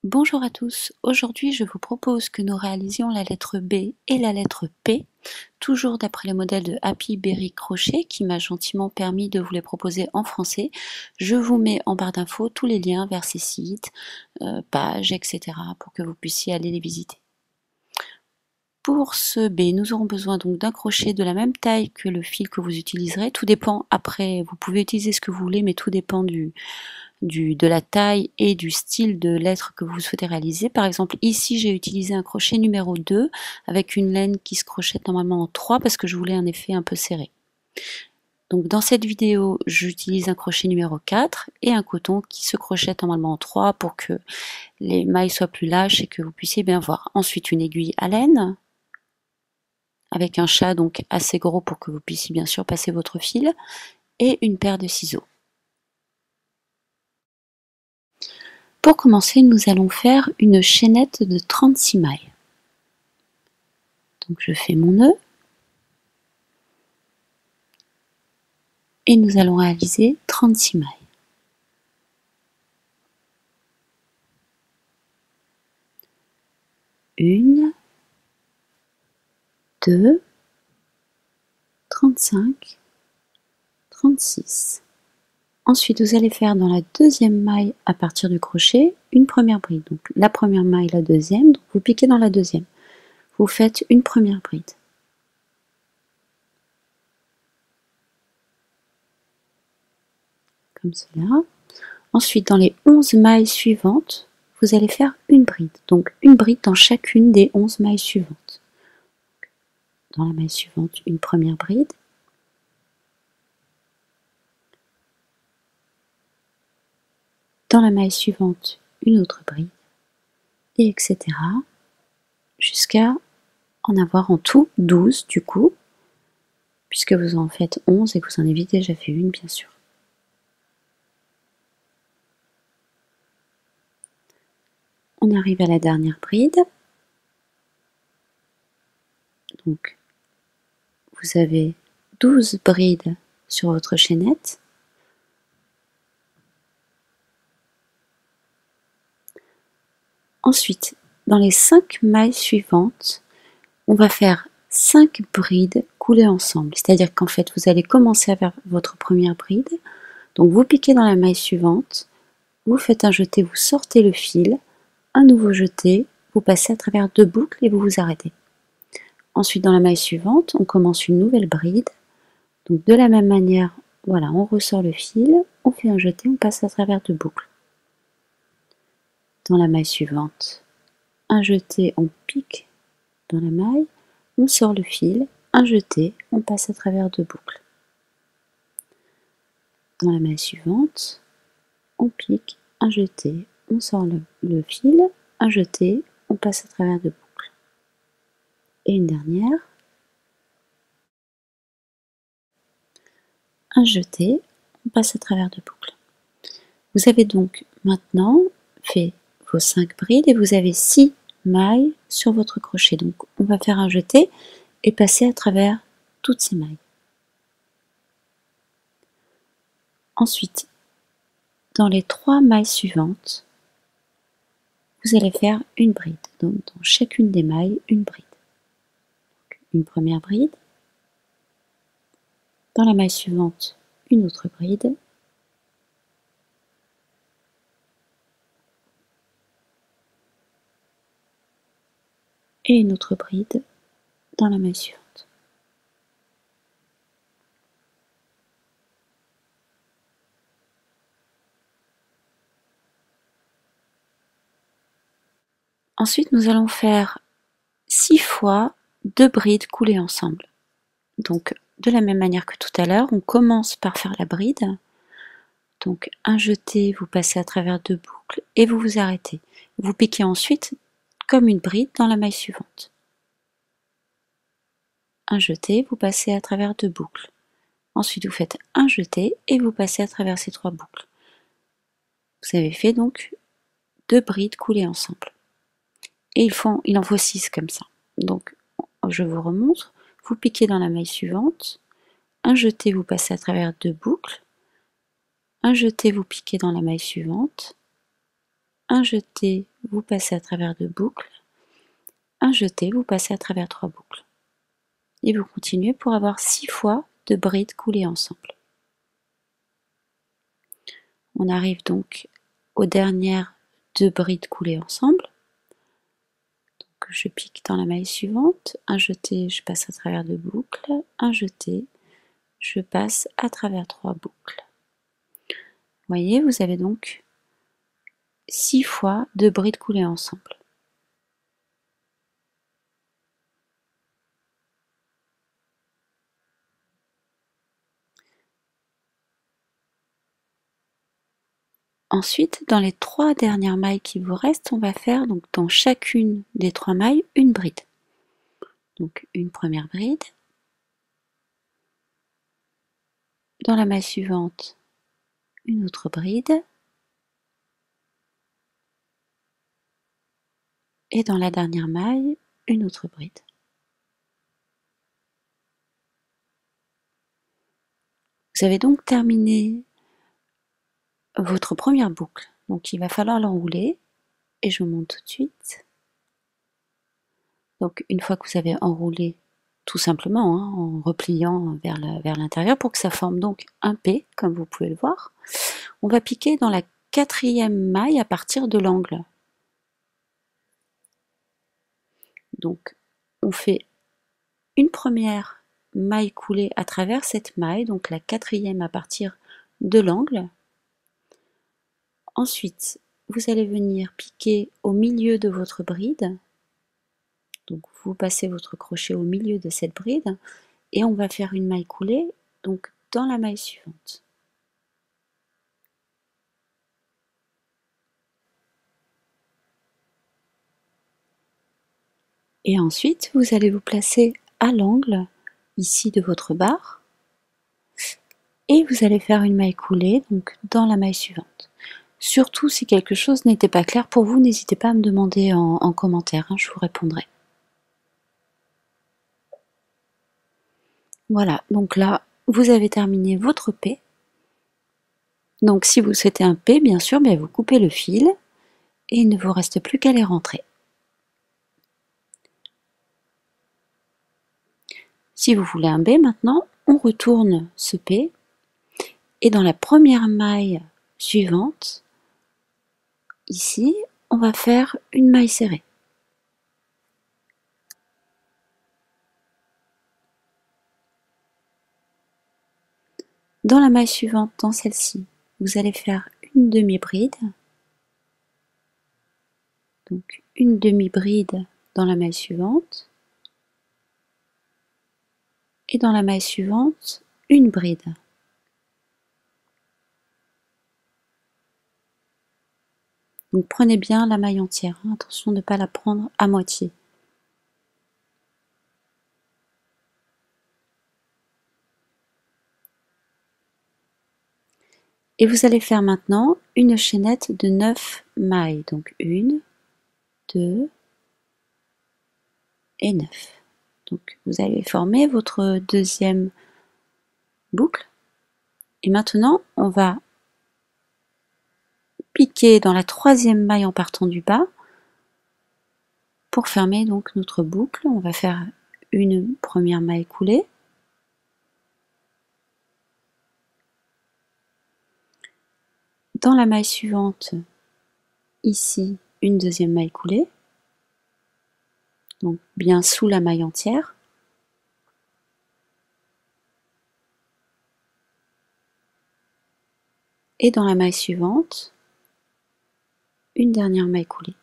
Bonjour à tous, aujourd'hui je vous propose que nous réalisions la lettre B et la lettre P, toujours d'après le modèle de Happy Berry Crochet qui m'a gentiment permis de vous les proposer en français. Je vous mets en barre d'infos tous les liens vers ces sites, pages, etc. pour que vous puissiez aller les visiter. Pour ce B, nous aurons besoin donc d'un crochet de la même taille que le fil que vous utiliserez. Tout dépend, après vous pouvez utiliser ce que vous voulez, mais tout dépend de la taille et du style de lettre que vous souhaitez réaliser. Par exemple, ici j'ai utilisé un crochet numéro 2 avec une laine qui se crochette normalement en 3 parce que je voulais un effet un peu serré. Donc dans cette vidéo, j'utilise un crochet numéro 4 et un coton qui se crochette normalement en 3 pour que les mailles soient plus lâches et que vous puissiez bien voir. Ensuite une aiguille à laine avec un chat donc assez gros pour que vous puissiez bien sûr passer votre fil et une paire de ciseaux. Pour commencer, nous allons faire une chaînette de 36 mailles. Donc je fais mon nœud et nous allons réaliser 36 mailles. Une, 2, 35, 36. Ensuite, vous allez faire dans la deuxième maille à partir du crochet une première bride. Donc la première maille, la deuxième, donc vous piquez dans la deuxième. Vous faites une première bride. Comme cela. Ensuite, dans les 11 mailles suivantes, vous allez faire une bride. Donc une bride dans chacune des 11 mailles suivantes. Dans la maille suivante, une première bride. Dans la maille suivante, une autre bride, et etc. jusqu'à en avoir en tout 12 du coup, puisque vous en faites 11 et que vous en avez déjà fait une bien sûr. On arrive à la dernière bride. Donc vous avez 12 brides sur votre chaînette. Ensuite, dans les 5 mailles suivantes, on va faire 5 brides coulées ensemble. C'est-à-dire qu'en fait, vous allez commencer à faire votre première bride. Donc vous piquez dans la maille suivante, vous faites un jeté, vous sortez le fil, un nouveau jeté, vous passez à travers 2 boucles et vous vous arrêtez. Ensuite, dans la maille suivante, on commence une nouvelle bride. Donc de la même manière, voilà, on ressort le fil, on fait un jeté, on passe à travers 2 boucles. Dans la maille suivante, un jeté, on pique dans la maille, on sort le fil, un jeté, on passe à travers 2 boucles. Dans la maille suivante, on pique, un jeté, on sort le fil, un jeté, on passe à travers 2 boucles. Et une dernière, un jeté, on passe à travers 2 boucles. Vous avez donc maintenant fait vos 5 brides et vous avez 6 mailles sur votre crochet. Donc on va faire un jeté et passer à travers toutes ces mailles. Ensuite, dans les 3 mailles suivantes, vous allez faire une bride. Donc dans chacune des mailles, une bride. Donc, une première bride. Dans la maille suivante, une autre bride. Et une autre bride dans la maille suivante. Ensuite, nous allons faire 6 fois 2 brides coulées ensemble. Donc, de la même manière que tout à l'heure, on commence par faire la bride. Donc, un jeté, vous passez à travers 2 boucles et vous vous arrêtez. Vous piquez ensuite comme une bride dans la maille suivante. Un jeté, vous passez à travers 2 boucles. Ensuite, vous faites un jeté et vous passez à travers ces 3 boucles. Vous avez fait donc 2 brides coulées ensemble. Et il en faut 6 comme ça. Donc, je vous remontre. Vous piquez dans la maille suivante. Un jeté, vous passez à travers 2 boucles. Un jeté, vous piquez dans la maille suivante. un jeté, vous passez à travers 2 boucles, un jeté, vous passez à travers 3 boucles. Et vous continuez pour avoir 6 fois de brides coulées ensemble. On arrive donc aux dernières 2 brides coulées ensemble. Donc je pique dans la maille suivante, un jeté, je passe à travers 2 boucles, un jeté, je passe à travers 3 boucles. Vous voyez, vous avez donc 6 fois 2 brides coulées ensemble. Ensuite, dans les 3 dernières mailles qui vous restent, on va faire donc dans chacune des 3 mailles une bride. Donc une première bride, dans la maille suivante, une autre bride, et dans la dernière maille, une autre bride. Vous avez donc terminé votre première boucle, donc il va falloir l'enrouler, et je vous montre tout de suite. Donc une fois que vous avez enroulé, tout simplement, hein, en repliant vers l'intérieur pour que ça forme donc un P, comme vous pouvez le voir, on va piquer dans la 4e maille à partir de l'angle. Donc on fait une première maille coulée à travers cette maille, donc la 4e à partir de l'angle. Ensuite, vous allez venir piquer au milieu de votre bride. Donc vous passez votre crochet au milieu de cette bride et on va faire une maille coulée donc dans la maille suivante. Et ensuite, vous allez vous placer à l'angle ici de votre barre et vous allez faire une maille coulée donc dans la maille suivante. Surtout si quelque chose n'était pas clair pour vous, n'hésitez pas à me demander en commentaire, hein, je vous répondrai. Voilà, donc là, vous avez terminé votre P. Donc si vous souhaitez un P, bien sûr, bien vous coupez le fil et il ne vous reste plus qu'à les rentrer. Si vous voulez un B maintenant, on retourne ce P et dans la première maille suivante, ici, on va faire une maille serrée. Dans la maille suivante, dans celle-ci, vous allez faire une demi-bride. Donc une demi-bride dans la maille suivante. Et dans la maille suivante, une bride. Donc prenez bien la maille entière, hein, attention de ne pas la prendre à moitié. Et vous allez faire maintenant une chaînette de 9 mailles. Donc 1, 2 et 9. Donc vous allez former votre deuxième boucle. Et maintenant, on va piquer dans la 3e maille en partant du bas pour fermer donc notre boucle. On va faire une première maille coulée. Dans la maille suivante, ici, une deuxième maille coulée. Donc bien sous la maille entière. Et dans la maille suivante, une dernière maille coulée.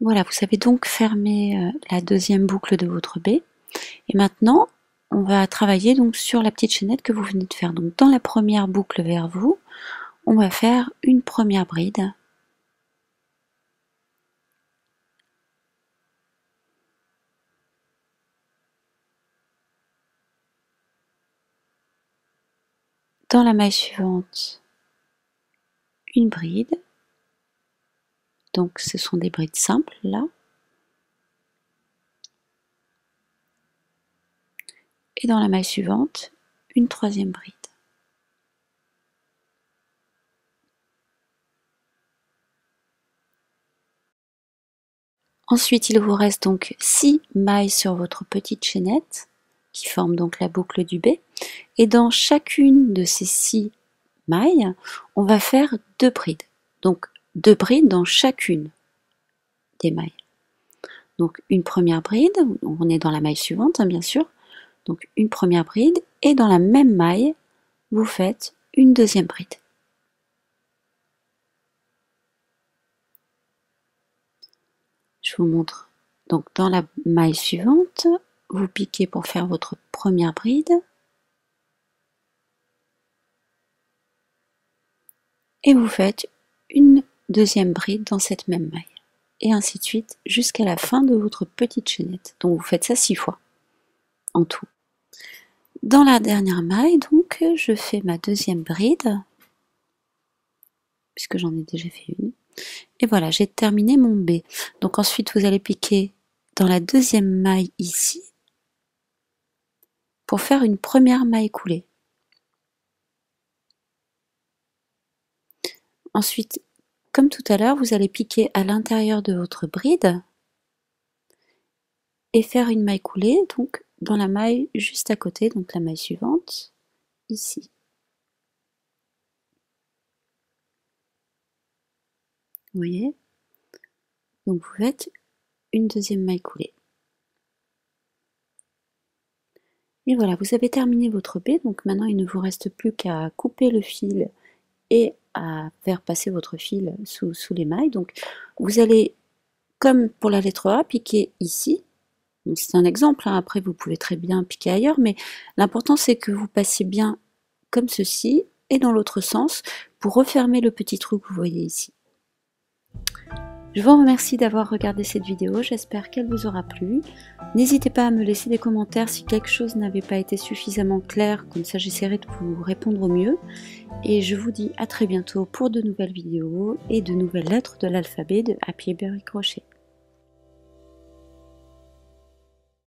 Voilà, vous avez donc fermé la deuxième boucle de votre B. Et maintenant, on va travailler donc sur la petite chaînette que vous venez de faire. Donc dans la première boucle vers vous, on va faire une première bride. Dans la maille suivante, une bride. Donc ce sont des brides simples là. Et dans la maille suivante, une troisième bride. Ensuite, il vous reste donc 6 mailles sur votre petite chaînette qui forment donc la boucle du B. Et dans chacune de ces 6 mailles, on va faire 2 brides. Donc 2 brides dans chacune des mailles. Donc une première bride, on est dans la maille suivante, hein, bien sûr. Donc une première bride et dans la même maille, vous faites une deuxième bride. Je vous montre. Donc dans la maille suivante, vous piquez pour faire votre première bride et vous faites une deuxième bride dans cette même maille et ainsi de suite jusqu'à la fin de votre petite chaînette. Donc vous faites ça 6 fois en tout. Dans la dernière maille, donc, je fais ma deuxième bride puisque j'en ai déjà fait une. Et voilà, j'ai terminé mon B. Donc ensuite, vous allez piquer dans la deuxième maille ici pour faire une première maille coulée. Ensuite, comme tout à l'heure, vous allez piquer à l'intérieur de votre bride et faire une maille coulée, donc dans la maille juste à côté, donc la maille suivante, ici. Vous voyez? Donc vous faites une deuxième maille coulée. Et voilà, vous avez terminé votre B, donc maintenant il ne vous reste plus qu'à couper le fil et à faire passer votre fil sous les mailles. Donc vous allez, comme pour la lettre A, piquer ici. C'est un exemple, hein. Après vous pouvez très bien piquer ailleurs, mais l'important c'est que vous passiez bien comme ceci et dans l'autre sens pour refermer le petit trou que vous voyez ici. Je vous remercie d'avoir regardé cette vidéo, j'espère qu'elle vous aura plu. N'hésitez pas à me laisser des commentaires si quelque chose n'avait pas été suffisamment clair, comme ça j'essaierai de vous répondre au mieux. Et je vous dis à très bientôt pour de nouvelles vidéos et de nouvelles lettres de l'alphabet de Happy Berry Crochet.